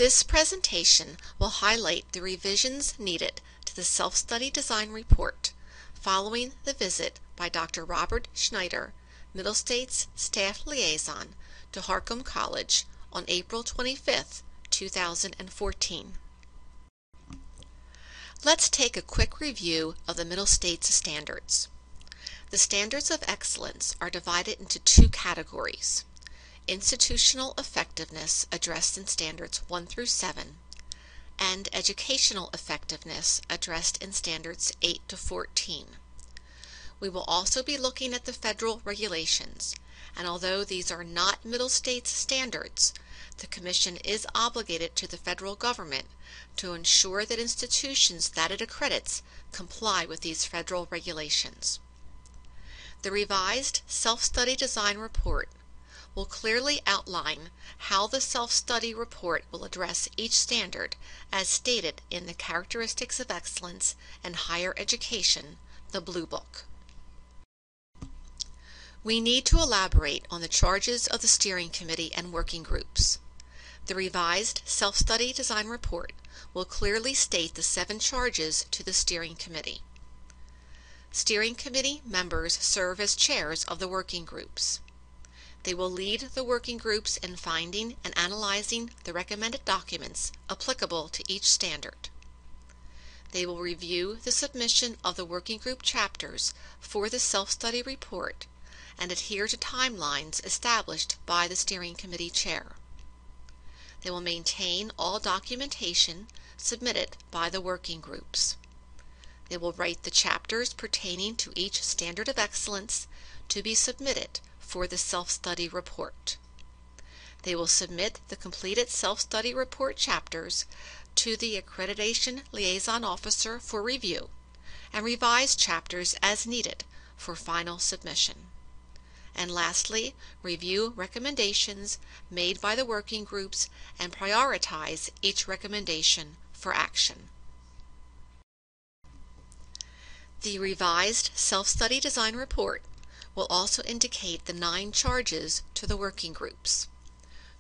This presentation will highlight the revisions needed to the Self-Study Design Report following the visit by Dr. Robert Schneider, Middle States Staff Liaison, to Harcum College on April 25, 2014. Let's take a quick review of the Middle States standards. The standards of excellence are divided into two categories: institutional effectiveness addressed in standards 1 through 7, and educational effectiveness addressed in standards 8 to 14. We will also be looking at the federal regulations, and although these are not Middle States standards, the Commission is obligated to the federal government to ensure that institutions that it accredits comply with these federal regulations. The revised Self-Study Design Report will clearly outline how the self-study report will address each standard as stated in the Characteristics of Excellence in Higher Education, the Blue Book. We need to elaborate on the charges of the Steering Committee and working groups. The revised Self-Study Design Report will clearly state the 7 charges to the Steering Committee. Steering Committee members serve as chairs of the working groups. They will lead the working groups in finding and analyzing the recommended documents applicable to each standard. They will review the submission of the working group chapters for the self-study report and adhere to timelines established by the Steering Committee chair. They will maintain all documentation submitted by the working groups. They will write the chapters pertaining to each standard of excellence to be submitted for the self-study report. They will submit the completed self-study report chapters to the Accreditation Liaison Officer for review and revise chapters as needed for final submission. And lastly, review recommendations made by the working groups and prioritize each recommendation for action. The revised Self-Study Design Report will also indicate the 9 charges to the working groups,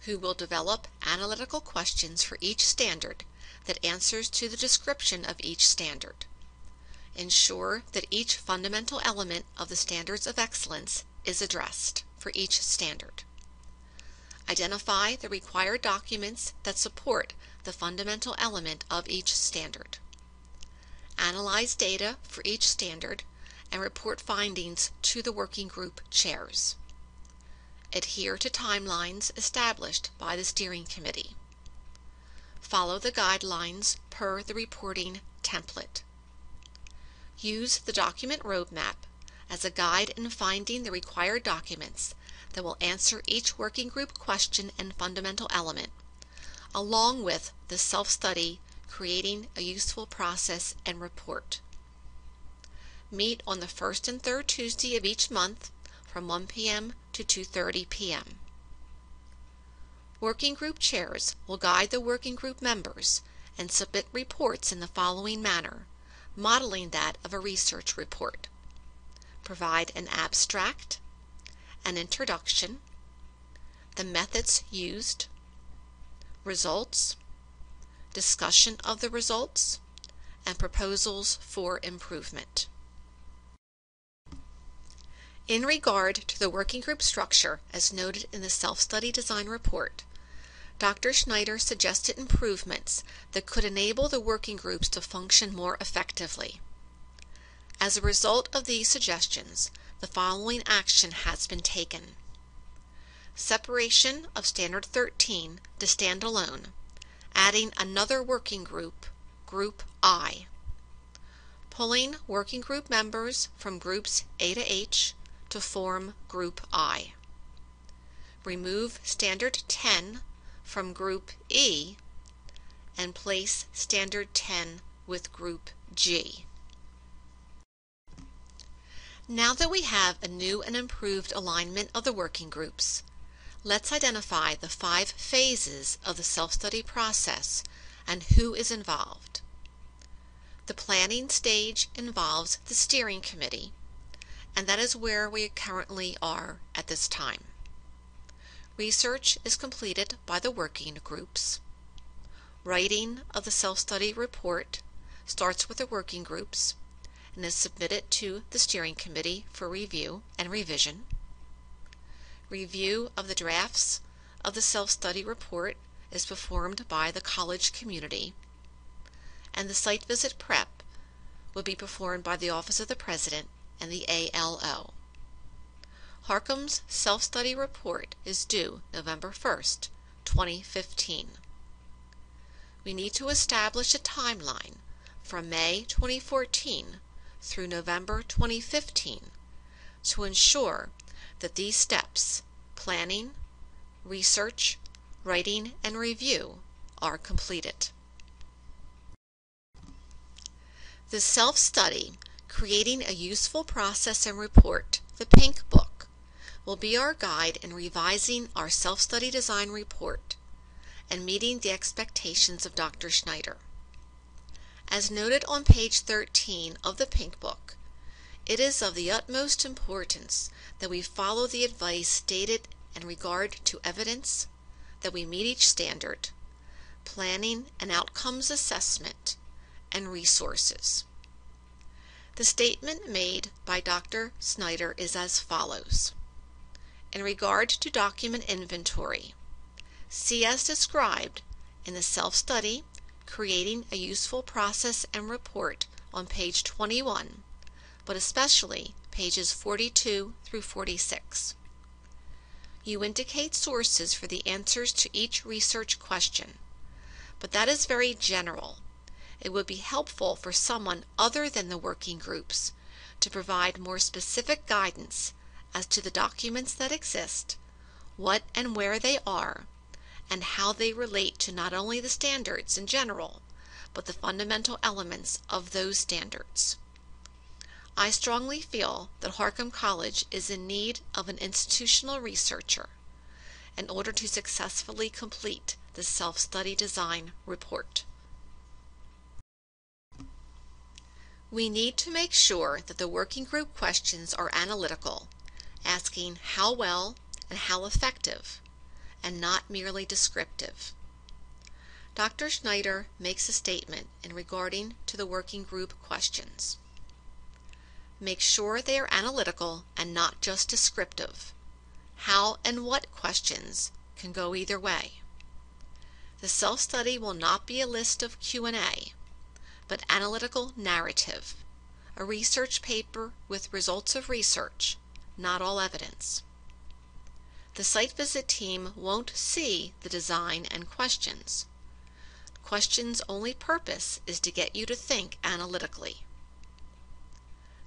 who will develop analytical questions for each standard that answers to the description of each standard. Ensure that each fundamental element of the standards of excellence is addressed for each standard. Identify the required documents that support the fundamental element of each standard. Analyze data for each standard and report findings to the working group chairs. Adhere to timelines established by the Steering Committee. Follow the guidelines per the reporting template. Use the document roadmap as a guide in finding the required documents that will answer each working group question and fundamental element, along with the self-study creating a useful process and report. Meet on the first and third Tuesday of each month from 1 p.m. to 2:30 p.m. Working group chairs will guide the working group members and submit reports in the following manner, modeling that of a research report. Provide an abstract, an introduction, the methods used, results, discussion of the results, and proposals for improvement. In regard to the working group structure as noted in the Self-Study Design Report, Dr. Schneider suggested improvements that could enable the working groups to function more effectively. As a result of these suggestions, the following action has been taken. Separation of Standard 13 to stand alone, adding another working group, Group I. Pulling working group members from Groups A to H to form Group I. Remove Standard 10 from Group E and place Standard 10 with Group G. Now that we have a new and improved alignment of the working groups, let's identify the 5 phases of the self-study process and who is involved. The planning stage involves the Steering Committee, and that is where we currently are at this time. Research is completed by the working groups. Writing of the self-study report starts with the working groups and is submitted to the steering committee for review and revision. Review of the drafts of the self-study report is performed by the college community, and the site visit prep will be performed by the Office of the President and the ALO. Harcum's self-study report is due November 1st, 2015. We need to establish a timeline from May 2014 through November 2015 to ensure that these steps, planning, research, writing, and review, are completed. The self-study, Creating a Useful Process and Report, the Pink Book, will be our guide in revising our self-study design report and meeting the expectations of Dr. Schneider. As noted on page 13 of the Pink Book, it is of the utmost importance that we follow the advice stated in regard to evidence, that we meet each standard, planning and outcomes assessment, and resources. The statement made by Dr. Schneider is as follows. In regard to document inventory, see as described in the self-study, Creating a Useful Process and Report on page 21, but especially pages 42 through 46. You indicate sources for the answers to each research question, but that is very general. It would be helpful for someone other than the working groups to provide more specific guidance as to the documents that exist, what and where they are, and how they relate to not only the standards in general, but the fundamental elements of those standards. I strongly feel that Harcum College is in need of an institutional researcher in order to successfully complete the self-study design report. We need to make sure that the working group questions are analytical, asking how well and how effective, and not merely descriptive. Dr. Schneider makes a statement in regarding to the working group questions. Make sure they are analytical and not just descriptive. How and what questions can go either way. The self-study will not be a list of Q&A, but analytical narrative, a research paper with results of research, not all evidence. The site visit team won't see the design and questions. Questions' only purpose is to get you to think analytically.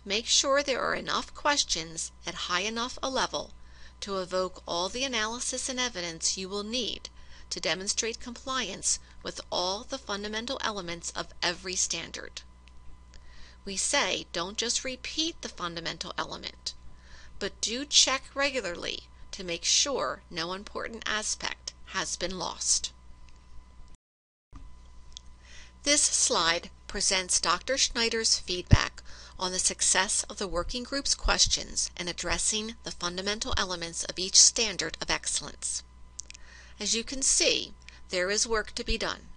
Make sure there are enough questions at high enough a level to evoke all the analysis and evidence you will need to demonstrate compliance with all the fundamental elements of every standard. We say don't just repeat the fundamental element, but do check regularly to make sure no important aspect has been lost. This slide presents Dr. Schneider's feedback on the success of the working group's questions in addressing the fundamental elements of each standard of excellence. As you can see, there is work to be done.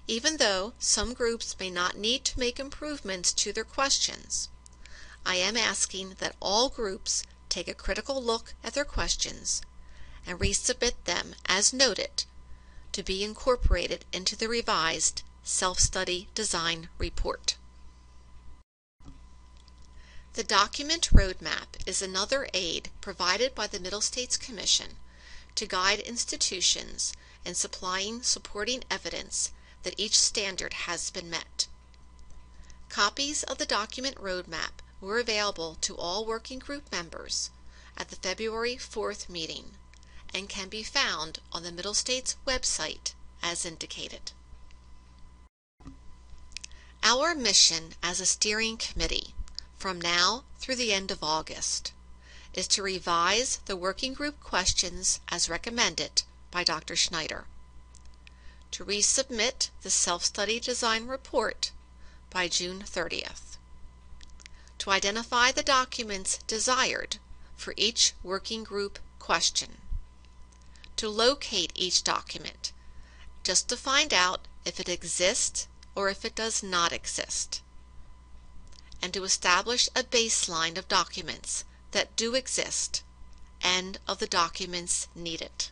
Even though some groups may not need to make improvements to their questions, I am asking that all groups take a critical look at their questions and resubmit them as noted to be incorporated into the revised self-study design report. The document roadmap is another aid provided by the Middle States Commission to guide institutions in supplying supporting evidence that each standard has been met. Copies of the document roadmap were available to all working group members at the February 4th meeting and can be found on the Middle States website as indicated. Our mission as a steering committee from now through the end of August is to revise the working group questions as recommended by Dr. Schneider, to resubmit the self-study design report by June 30th, to identify the documents desired for each working group question, to locate each document, just to find out if it exists or if it does not exist, and to establish a baseline of documents that do exist and of the documents needed.